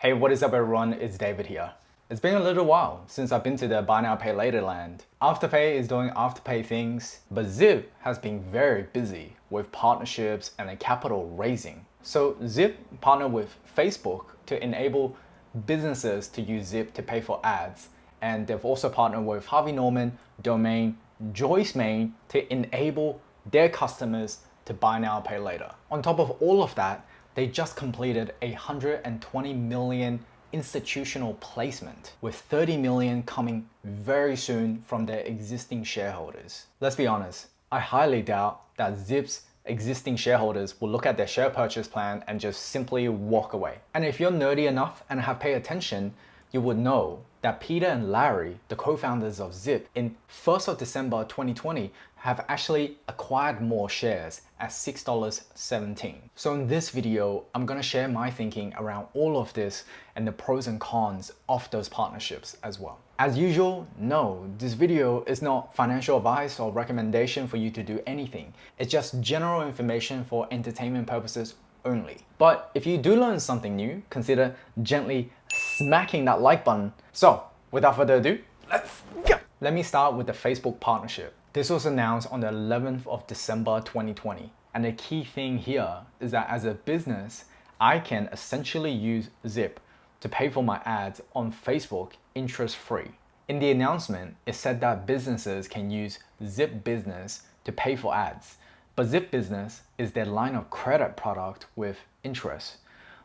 Hey, what is up everyone? It's David here. It's been a little while since I've been to the buy now pay later land. Afterpay is doing Afterpay things, but Zip has been very busy with partnerships and a capital raising. So Zip partnered with Facebook to enable businesses to use Zip to pay for ads. And they've also partnered with Harvey Norman, Domayne, Joyce Mayne to enable their customers to buy now pay later. On top of all of that, they just completed a 120 million institutional placement, with 30 million coming very soon from their existing shareholders. Let's be honest, I highly doubt that Zip's existing shareholders will look at their share purchase plan and just simply walk away. And if you're nerdy enough and have paid attention, you would know that Peter and Larry, the co-founders of Zip, in 1st of December 2020, have actually acquired more shares at $6.17. So in this video, I'm gonna share my thinking around all of this and the pros and cons of those partnerships as well. As usual, no, this video is not financial advice or recommendation for you to do anything. It's just general information for entertainment purposes only. But if you do learn something new, consider gently smacking that like button. So without further ado, let's go. Let me start with the Facebook partnership. This was announced on the 11th of December 2020. And the key thing here is that as a business, I can essentially use Zip to pay for my ads on Facebook interest-free. In the announcement, it said that businesses can use ZIP BIZ to pay for ads. But ZIP BIZ is their line of credit product with interest.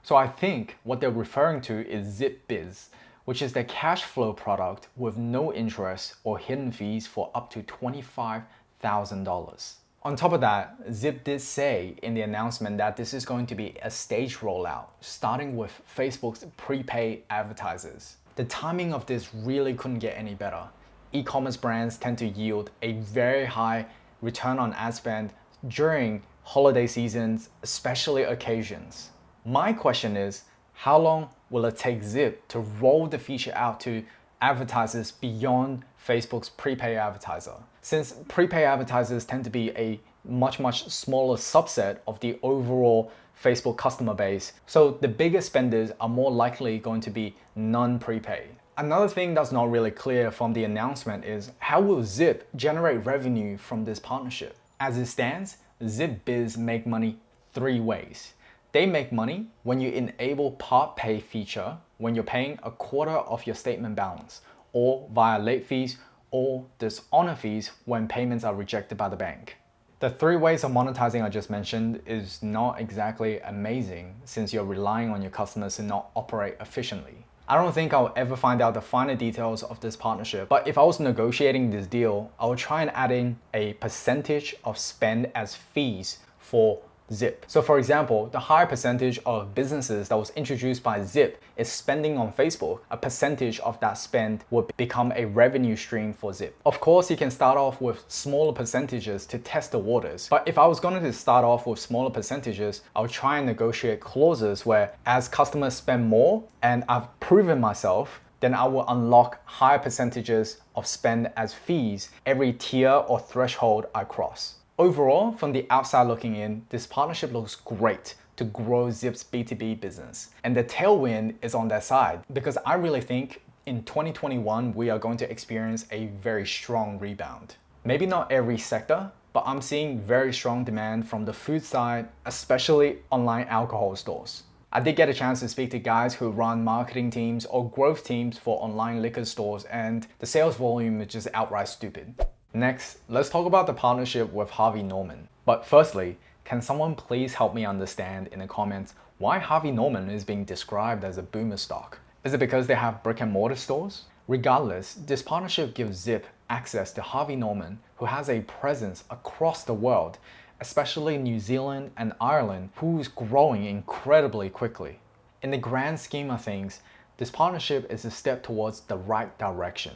So I think what they're referring to is ZIP BIZ, which is their cash flow product with no interest or hidden fees for up to $25,000. On top of that, Zip did say in the announcement that this is going to be a staged rollout, starting with Facebook's prepaid advertisers. The timing of this really couldn't get any better. E-commerce brands tend to yield a very high return on ad spend during holiday seasons, especially occasions. My question is, how long will it take Zip to roll the feature out to advertisers beyond Facebook's prepaid advertiser? Since prepaid advertisers tend to be a much smaller subset of the overall Facebook customer base, so the bigger spenders are more likely going to be non-prepaid. Another thing that's not really clear from the announcement is how will Zip generate revenue from this partnership? As it stands, Zip Biz make money three ways. They make money when you enable part pay feature when you're paying a quarter of your statement balance, or via late fees or dishonor fees when payments are rejected by the bank. The three ways of monetizing I just mentioned is not exactly amazing since you're relying on your customers to not operate efficiently. I don't think I'll ever find out the finer details of this partnership, but if I was negotiating this deal, I would try and add in a percentage of spend as fees for Zip. So for example, the higher percentage of businesses that was introduced by Zip is spending on Facebook, a percentage of that spend would become a revenue stream for Zip. Of course, you can start off with smaller percentages to test the waters. But if I was going to start off with smaller percentages, I would try and negotiate clauses where as customers spend more and I've proven myself, then I will unlock higher percentages of spend as fees every tier or threshold I cross. Overall, from the outside looking in, this partnership looks great to grow Zip's B2B business. And the tailwind is on their side because I really think in 2021, we are going to experience a very strong rebound. Maybe not every sector, but I'm seeing very strong demand from the food side, especially online alcohol stores. I did get a chance to speak to guys who run marketing teams or growth teams for online liquor stores, and the sales volume is just outright stupid. Next, let's talk about the partnership with Harvey Norman. But firstly, can someone please help me understand in the comments why Harvey Norman is being described as a boomer stock? Is it because they have brick and mortar stores? Regardless, this partnership gives Zip access to Harvey Norman, who has a presence across the world, especially New Zealand and Ireland, who's growing incredibly quickly. In the grand scheme of things, this partnership is a step towards the right direction.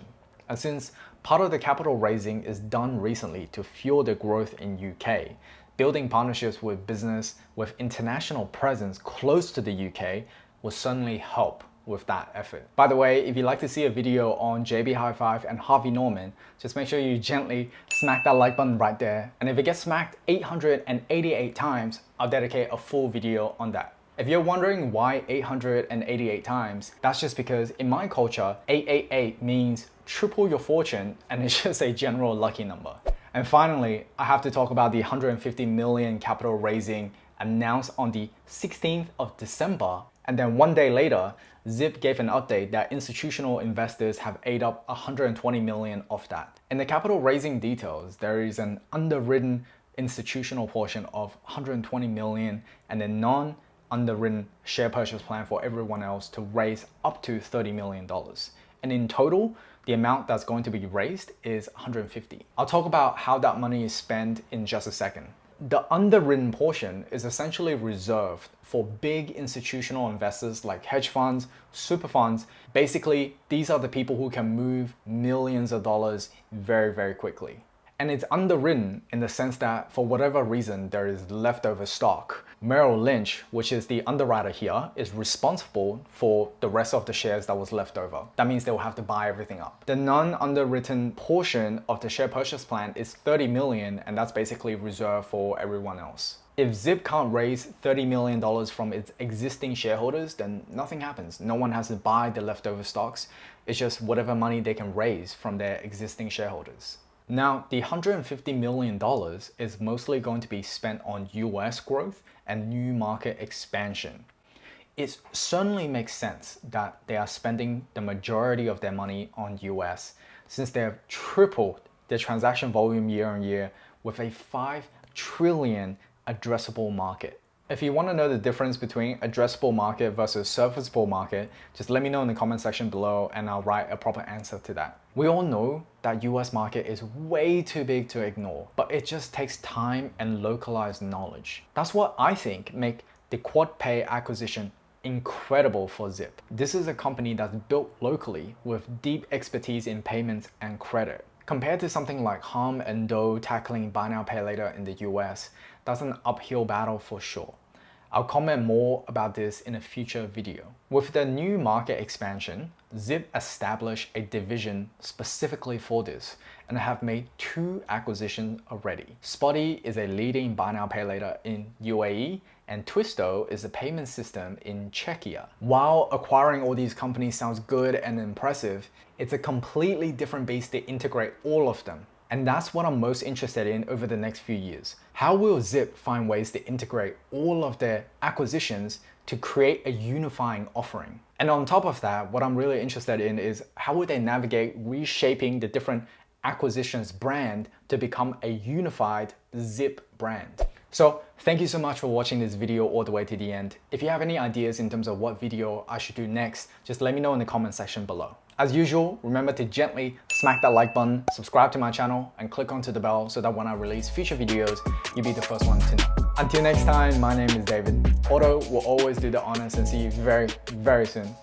And since part of the capital raising is done recently to fuel the growth in UK, building partnerships with business with international presence close to the UK will certainly help with that effort. By the way, if you'd like to see a video on JB Hi-Fi and Harvey Norman, just make sure you gently smack that like button right there. And if it gets smacked 888 times, I'll dedicate a full video on that. If you're wondering why 888 times, that's just because in my culture, 888 means triple your fortune, and it's just a general lucky number. And finally, I have to talk about the 150 million capital raising announced on the 16th of December. And then one day later, ZIP gave an update that institutional investors have ate up 120 million of that. In the capital raising details, there is an underwritten institutional portion of 120 million and a non-underwritten share purchase plan for everyone else to raise up to $30 million. And in total, the amount that's going to be raised is 150. I'll talk about how that money is spent in just a second. The underwritten portion is essentially reserved for big institutional investors like hedge funds, super funds. Basically, these are the people who can move millions of dollars very, very quickly. And it's underwritten in the sense that for whatever reason, there is leftover stock. Merrill Lynch, which is the underwriter here, is responsible for the rest of the shares that was left over. That means they will have to buy everything up. The non-underwritten portion of the share purchase plan is 30 million, and that's basically reserved for everyone else. If ZIP can't raise $30 million from its existing shareholders, then nothing happens. No one has to buy the leftover stocks. It's just whatever money they can raise from their existing shareholders. Now, the $150 million is mostly going to be spent on US growth and new market expansion. It certainly makes sense that they are spending the majority of their money on US, since they have tripled their transaction volume year on year with a 5 trillion addressable market. If you want to know the difference between addressable market versus serviceable market, just let me know in the comment section below and I'll write a proper answer to that. We all know that US market is way too big to ignore, but it just takes time and localized knowledge. That's what I think make the QuadPay acquisition incredible for ZIP. This is a company that's built locally with deep expertise in payments and credit. Compared to something like Hum and Do tackling buy now pay later in the US, that's an uphill battle for sure. I'll comment more about this in a future video. With the new market expansion, ZIP established a division specifically for this and have made 2 acquisitions already. Spotty is a leading buy now pay later in UAE, and Twisto is a payment system in Czechia. While acquiring all these companies sounds good and impressive, it's a completely different beast to integrate all of them. And that's what I'm most interested in over the next few years. How will ZIP find ways to integrate all of their acquisitions to create a unifying offering? And on top of that, what I'm really interested in is how would they navigate reshaping the different acquisitions brand to become a unified ZIP brand? So thank you so much for watching this video all the way to the end. If you have any ideas in terms of what video I should do next, just let me know in the comment section below. As usual, remember to gently smack that like button, subscribe to my channel, and click onto the bell so that when I release future videos, you'll be the first one to know. Until next time, my name is David. Otto will always do the honors and see you very, very soon.